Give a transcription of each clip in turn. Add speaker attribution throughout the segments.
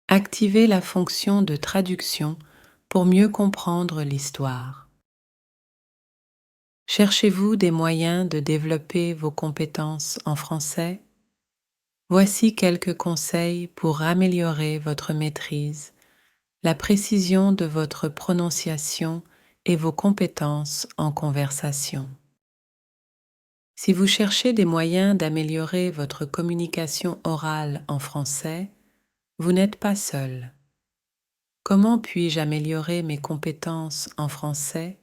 Speaker 1: Activez la fonction de traduction pour mieux comprendre l'histoire. Cherchez-vous des moyens de développer vos compétences en français? Voici quelques conseils pour améliorer votre maîtrise, la précision de votre prononciation et vos compétences en conversation. Si vous cherchez des moyens d'améliorer votre communication orale en français, vous n'êtes pas seul. Comment puis-je améliorer mes compétences en français?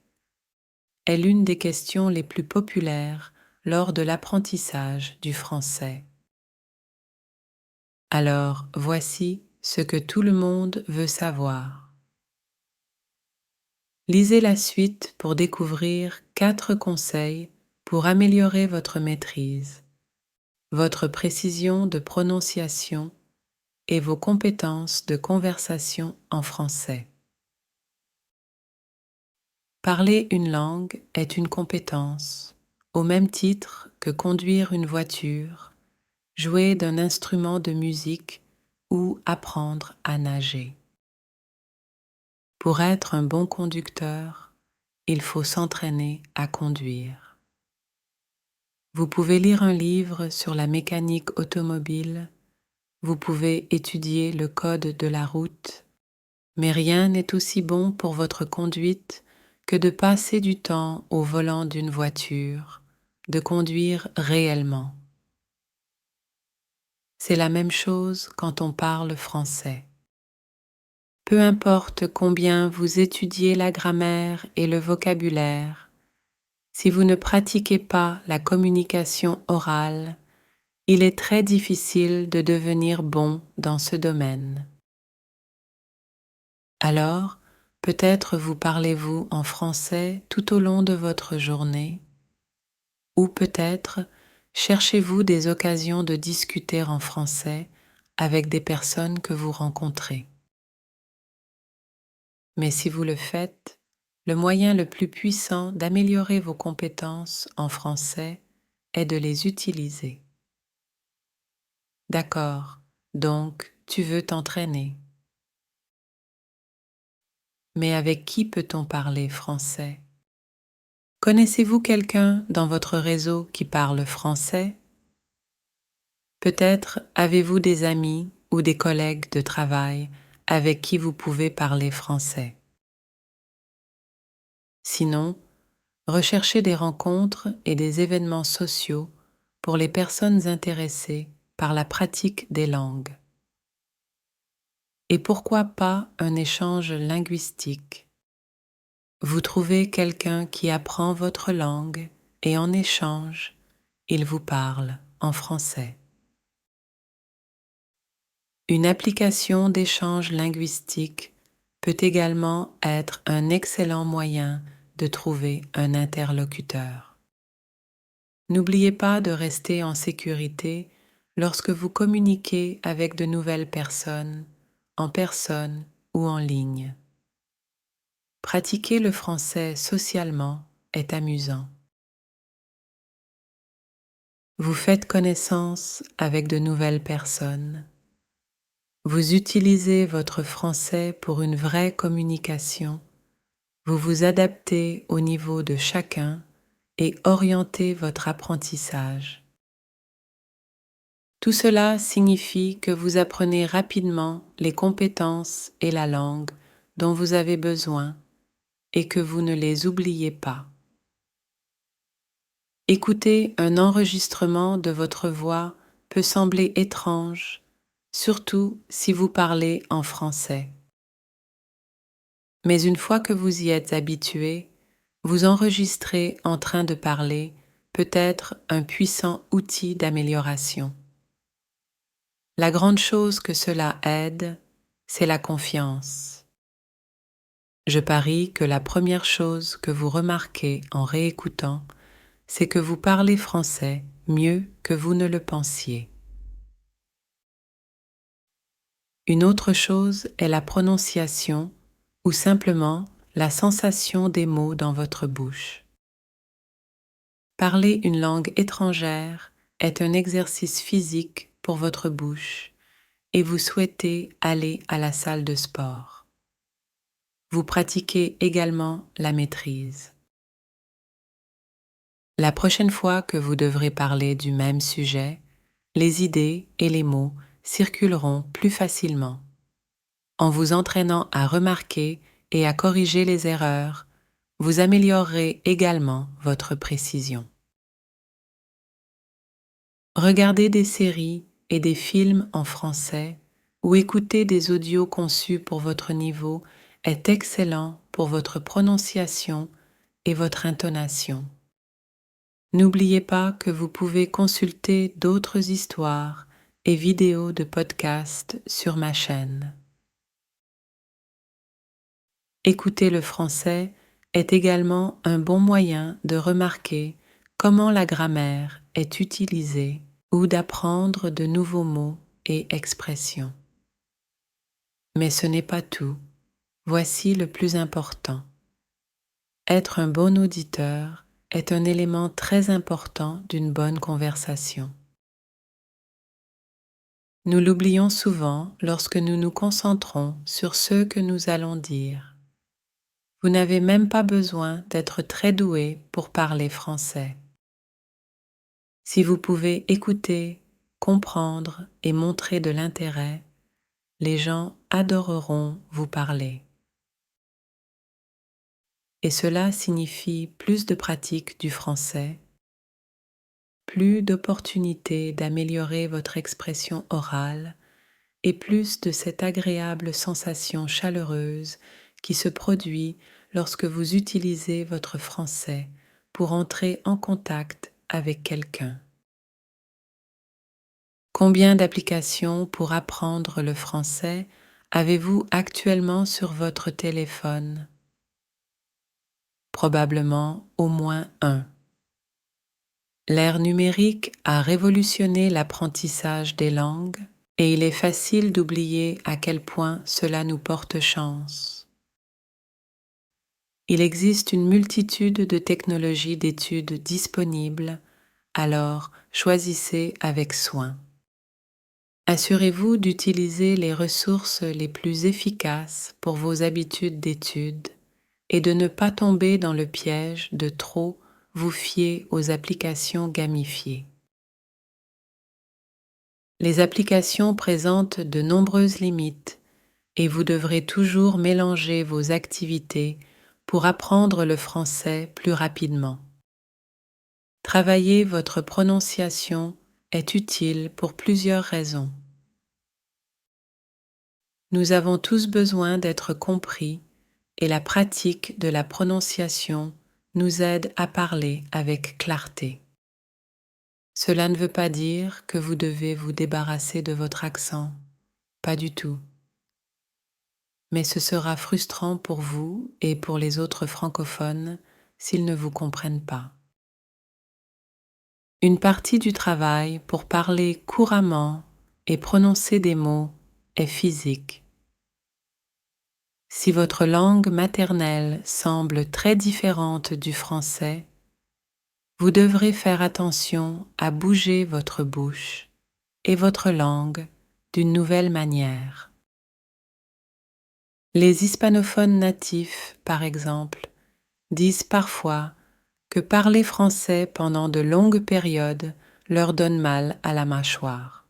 Speaker 1: Est l'une des questions les plus populaires lors de l'apprentissage du français. Alors, voici ce que tout le monde veut savoir. Lisez la suite pour découvrir 4 conseils pour améliorer votre maîtrise, votre précision de prononciation et vos compétences de conversation en français. Parler une langue est une compétence, au même titre que conduire une voiture, jouer d'un instrument de musique ou apprendre à nager. Pour être un bon conducteur, il faut s'entraîner à conduire. Vous pouvez lire un livre sur la mécanique automobile, vous pouvez étudier le code de la route, mais rien n'est aussi bon pour votre conduite que de passer du temps au volant d'une voiture, de conduire réellement. C'est la même chose quand on parle français. Peu importe combien vous étudiez la grammaire et le vocabulaire, si vous ne pratiquez pas la communication orale, il est très difficile de devenir bon dans ce domaine. Alors, peut-être vous parlez-vous en français tout au long de votre journée, ou peut-être cherchez-vous des occasions de discuter en français avec des personnes que vous rencontrez. Mais si vous le faites, le moyen le plus puissant d'améliorer vos compétences en français est de les utiliser. D'accord, donc tu veux t'entraîner. Mais avec qui peut-on parler français? Connaissez-vous quelqu'un dans votre réseau qui parle français? Peut-être avez-vous des amis ou des collègues de travail avec qui vous pouvez parler français. Sinon, recherchez des rencontres et des événements sociaux pour les personnes intéressées par la pratique des langues. Et pourquoi pas un échange linguistique? Vous trouvez quelqu'un qui apprend votre langue et en échange, il vous parle en français. Une application d'échange linguistique peut également être un excellent moyen de trouver un interlocuteur. N'oubliez pas de rester en sécurité lorsque vous communiquez avec de nouvelles personnes, en personne ou en ligne. Pratiquer le français socialement est amusant. Vous faites connaissance avec de nouvelles personnes. Vous utilisez votre français pour une vraie communication. Vous vous adaptez au niveau de chacun et orientez votre apprentissage. Tout cela signifie que vous apprenez rapidement les compétences et la langue dont vous avez besoin et que vous ne les oubliez pas. Écouter un enregistrement de votre voix peut sembler étrange, surtout si vous parlez en français. Mais une fois que vous y êtes habitué, vous enregistrer en train de parler peut être un puissant outil d'amélioration. La grande chose que cela aide, c'est la confiance. Je parie que la première chose que vous remarquez en réécoutant, c'est que vous parlez français mieux que vous ne le pensiez. Une autre chose est la prononciation ou simplement la sensation des mots dans votre bouche. Parler une langue étrangère est un exercice physique pour votre bouche et vous souhaitez aller à la salle de sport. Vous pratiquez également la maîtrise. La prochaine fois que vous devrez parler du même sujet, les idées et les mots circuleront plus facilement. En vous entraînant à remarquer et à corriger les erreurs, vous améliorerez également votre précision. Regardez des séries et des films en français ou écouter des audios conçus pour votre niveau est excellent pour votre prononciation et votre intonation. N'oubliez pas que vous pouvez consulter d'autres histoires et vidéos de podcasts sur ma chaîne. Écouter le français est également un bon moyen de remarquer comment la grammaire est utilisée ou d'apprendre de nouveaux mots et expressions. Mais ce n'est pas tout. Voici le plus important. Être un bon auditeur est un élément très important d'une bonne conversation. Nous l'oublions souvent lorsque nous nous concentrons sur ce que nous allons dire. Vous n'avez même pas besoin d'être très doué pour parler français. Si vous pouvez écouter, comprendre et montrer de l'intérêt, les gens adoreront vous parler. Et cela signifie plus de pratique du français, plus d'opportunités d'améliorer votre expression orale et plus de cette agréable sensation chaleureuse qui se produit lorsque vous utilisez votre français pour entrer en contact avec quelqu'un. Combien d'applications pour apprendre le français avez-vous actuellement sur votre téléphone? Probablement au moins un. L'ère numérique a révolutionné l'apprentissage des langues et il est facile d'oublier à quel point cela nous porte chance. Il existe une multitude de technologies d'études disponibles, alors choisissez avec soin. Assurez-vous d'utiliser les ressources les plus efficaces pour vos habitudes d'études et de ne pas tomber dans le piège de trop vous fier aux applications gamifiées. Les applications présentent de nombreuses limites et vous devrez toujours mélanger vos activités pour apprendre le français plus rapidement. Travailler votre prononciation est utile pour plusieurs raisons. Nous avons tous besoin d'être compris et la pratique de la prononciation nous aide à parler avec clarté. Cela ne veut pas dire que vous devez vous débarrasser de votre accent, pas du tout. Mais ce sera frustrant pour vous et pour les autres francophones s'ils ne vous comprennent pas. Une partie du travail pour parler couramment et prononcer des mots est physique. Si votre langue maternelle semble très différente du français, vous devrez faire attention à bouger votre bouche et votre langue d'une nouvelle manière. Les hispanophones natifs, par exemple, disent parfois que parler français pendant de longues périodes leur donne mal à la mâchoire.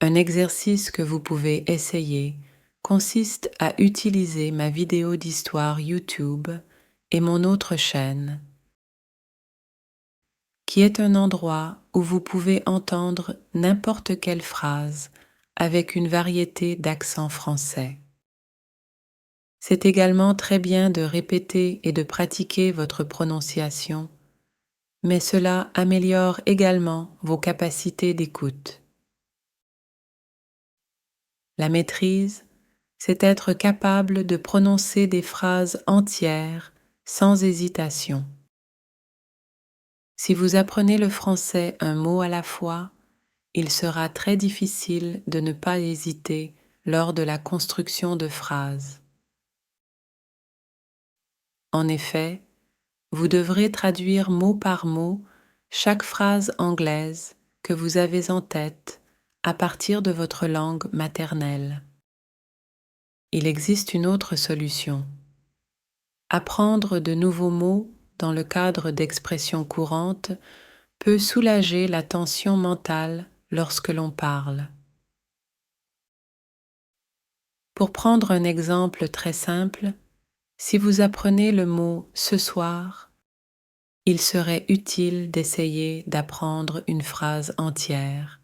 Speaker 1: Un exercice que vous pouvez essayer consiste à utiliser ma vidéo d'histoire YouTube et mon autre chaîne, qui est un endroit où vous pouvez entendre n'importe quelle phrase avec une variété d'accents français. C'est également très bien de répéter et de pratiquer votre prononciation, mais cela améliore également vos capacités d'écoute. La maîtrise, c'est être capable de prononcer des phrases entières sans hésitation. Si vous apprenez le français un mot à la fois, il sera très difficile de ne pas hésiter lors de la construction de phrases. En effet, vous devrez traduire mot par mot chaque phrase anglaise que vous avez en tête à partir de votre langue maternelle. Il existe une autre solution. Apprendre de nouveaux mots dans le cadre d'expressions courantes peut soulager la tension mentale lorsque l'on parle. Pour prendre un exemple très simple, si vous apprenez le mot ce soir, il serait utile d'essayer d'apprendre une phrase entière,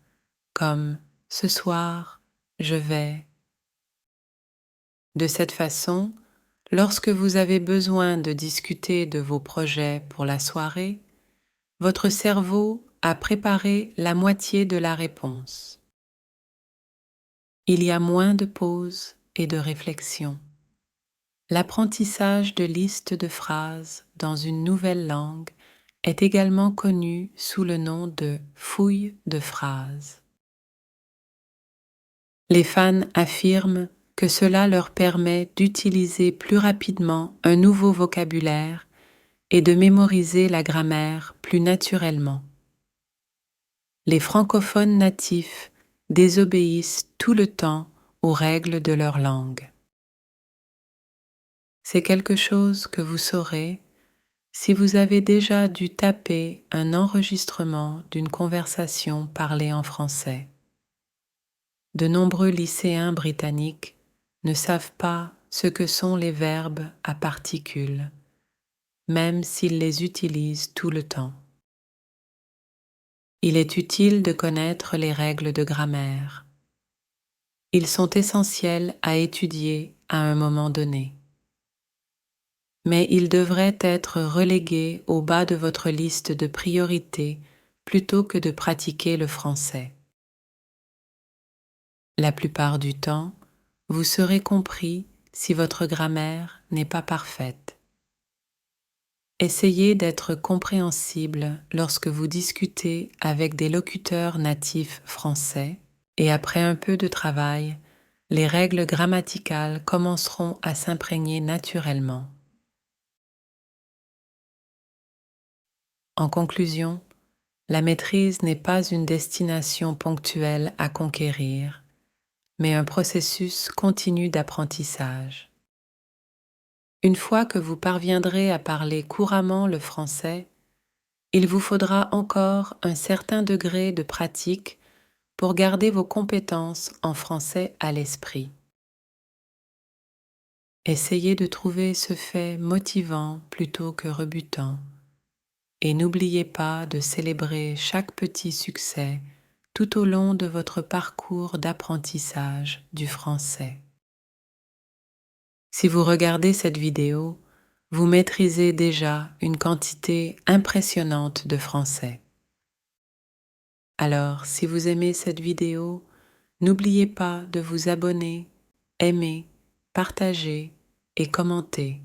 Speaker 1: comme ce soir, je vais. De cette façon, lorsque vous avez besoin de discuter de vos projets pour la soirée, votre cerveau a préparé la moitié de la réponse. Il y a moins de pauses et de réflexions. L'apprentissage de listes de phrases dans une nouvelle langue est également connu sous le nom de fouille de phrases. Les fans affirment que cela leur permet d'utiliser plus rapidement un nouveau vocabulaire et de mémoriser la grammaire plus naturellement. Les francophones natifs désobéissent tout le temps aux règles de leur langue. C'est quelque chose que vous saurez si vous avez déjà dû taper un enregistrement d'une conversation parlée en français. De nombreux lycéens britanniques ne savent pas ce que sont les verbes à particules, même s'ils les utilisent tout le temps. Il est utile de connaître les règles de grammaire. Ils sont essentiels à étudier à un moment donné. Mais ils devraient être relégués au bas de votre liste de priorités plutôt que de pratiquer le français. La plupart du temps, vous serez compris si votre grammaire n'est pas parfaite. Essayez d'être compréhensible lorsque vous discutez avec des locuteurs natifs français et après un peu de travail, les règles grammaticales commenceront à s'imprégner naturellement. En conclusion, la maîtrise n'est pas une destination ponctuelle à conquérir, mais un processus continu d'apprentissage. Une fois que vous parviendrez à parler couramment le français, il vous faudra encore un certain degré de pratique pour garder vos compétences en français à l'esprit. Essayez de trouver ce fait motivant plutôt que rebutant. Et n'oubliez pas de célébrer chaque petit succès tout au long de votre parcours d'apprentissage du français. Si vous regardez cette vidéo, vous maîtrisez déjà une quantité impressionnante de français. Alors, si vous aimez cette vidéo, n'oubliez pas de vous abonner, aimer, partager et commenter.